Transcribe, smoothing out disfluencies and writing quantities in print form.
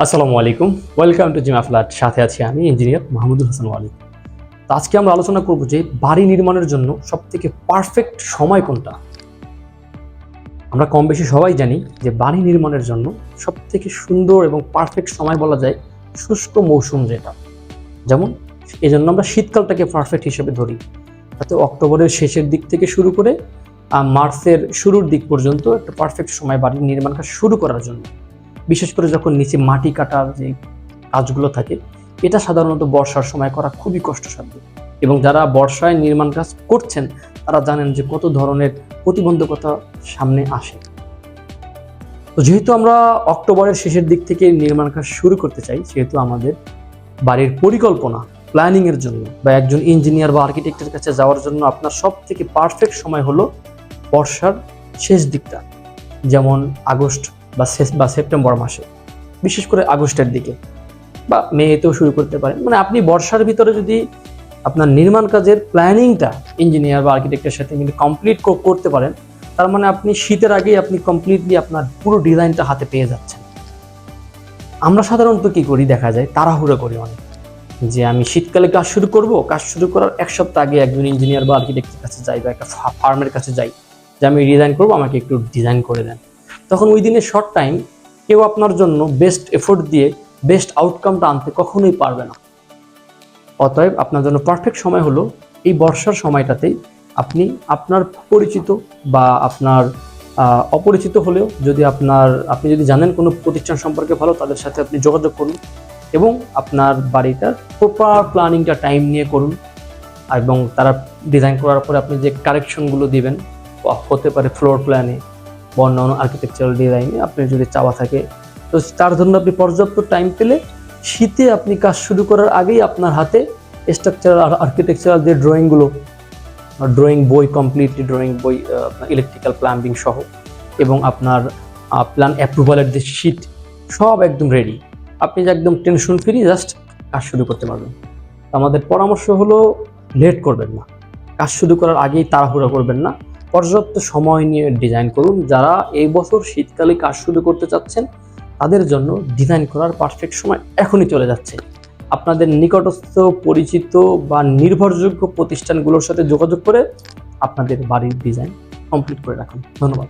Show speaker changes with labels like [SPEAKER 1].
[SPEAKER 1] আসসালামু আলাইকুম, welcome to জিমা flat. সাথে আছি আমি ইঞ্জিনিয়ার মাহমুদুল হাসান ওয়ালি। তো আজকে আমরা আলোচনা করব যে বাড়ি নির্মাণের জন্য সবথেকে পারফেক্ট সময় কোনটা। আমরা কম বেশি সবাই জানি যে বাড়ি নির্মাণের জন্য সবথেকে সুন্দর এবং পারফেক্ট সময় বলা যায় শুষ্ক মৌসুম যেটা। যেমন এই জন্য আমরা শীতকালটাকে পারফেক্ট হিসেবে ধরি। তাতে অক্টোবরের শেষের দিক থেকে শুরু করে মার্চের শুরুর দিক পর্যন্ত একটা পারফেক্ট সময় বাড়ির নির্মাণ কাজ শুরু করার জন্য। বিশেষ করে যখন নিচে মাটি কাটার যে কাজগুলো থাকে, এটা সাধারণত বর্ষার সময় করা খুবই কষ্টসাধ্য। এবং যারা বর্ষায় নির্মাণ কাজ করছেন তারা জানেন যে কত ধরনের প্রতিবন্ধকতা সামনে আসে। তো যেহেতু আমরা অক্টোবরের শেষের দিক থেকে নির্মাণ কাজ শুরু করতে চাই, সেহেতু আমাদের বাড়ির পরিকল্পনা প্ল্যানিংয়ের জন্য বা একজন ইঞ্জিনিয়ার বা আর্কিটেক্টের কাছে যাওয়ার জন্য আপনার সব থেকে পারফেক্ট সময় হলো বর্ষার শেষ দিকটা, যেমন আগস্ট বা সেপ্টেম্বর মাসে, বিশেষ করে আগস্টের দিকে বা মেতেও শুরু করতে পারেন। মানে আপনি বর্ষার ভিতরে যদি আপনার নির্মাণ কাজের প্ল্যানিংটা ইঞ্জিনিয়ার বা আর্কিটেক্টের সাথে কিন্তু কমপ্লিট করতে পারেন, তার মানে আপনি শীতের আগেই আপনি কমপ্লিটলি আপনার পুরো ডিজাইনটা হাতে পেয়ে যাচ্ছেন। আমরা সাধারণত কি করি, দেখা যায় তাড়াহুড়ো করি অনেক, যে আমি শীতকালে কাজ শুরু করার এক সপ্তাহ আগে একজন ইঞ্জিনিয়ার বা আর্কিটেক্টের কাছে যাই বা একটা ফার্মের কাছে যাই যে আমি ডিজাইন করবো, আমাকে একটু ডিজাইন করে দেন। তখন ওই দিনে শর্ট টাইম কেউ আপনার জন্য বেস্ট এফোর্ট দিয়ে বেস্ট আউটকামটা আনতে কখনোই পারবে না। অতএব আপনার জন্য পারফেক্ট সময় হলো এই বর্ষার সময়টাতেই আপনি আপনার পরিচিত বা আপনার অপরিচিত হলেও যদি আপনি যদি জানেন কোনো প্রতিষ্ঠান সম্পর্কে ভালো, তাদের সাথে আপনি যোগাযোগ করুন এবং আপনার বাড়িটার প্রপার প্ল্যানিংটা টাইম নিয়ে করুন। এবং তারা ডিজাইন করার পরে আপনি যে কারেকশনগুলো দিবেন, হতে পারে ফ্লোর প্ল্যানে বা অন্যান্য আর্কিটেকচারাল ডিজাইনে আপনার যদি চাওয়া থাকে, তো তার জন্য আপনি পর্যাপ্ত টাইম পেলে শীতে আপনি কাজ শুরু করার আগেই আপনার হাতে স্ট্রাকচারাল আর্কিটেকচারাল যে ড্রয়িং বই, কমপ্লিটলি ড্রয়িং বই, ইলেকট্রিক্যাল প্লাম্বিং সহ এবং আপনার প্ল্যান অ্যাপ্রুভালের যে শিট সব একদম রেডি, আপনি যে একদম টেনশন ফ্রি জাস্ট কাজ শুরু করতে পারবেন। আমাদের পরামর্শ হলো লেট করবেন না, কাজ শুরু করার আগেই তাড়াহুড়ো করবেন না, পর্যাপ্ত সময় নিয়ে ডিজাইন করুন। যারা এই বছর শীতকালে কাজ শুরু করতে চাচ্ছেন তাদের জন্য ডিজাইন করার পারফেক্ট সময় এখনই চলে যাচ্ছে। আপনাদের নিকটস্থ পরিচিত বা নির্ভরযোগ্য প্রতিষ্ঠানগুলোর সাথে যোগাযোগ করে আপনাদের বাড়ির ডিজাইন কমপ্লিট করে রাখুন। ধন্যবাদ।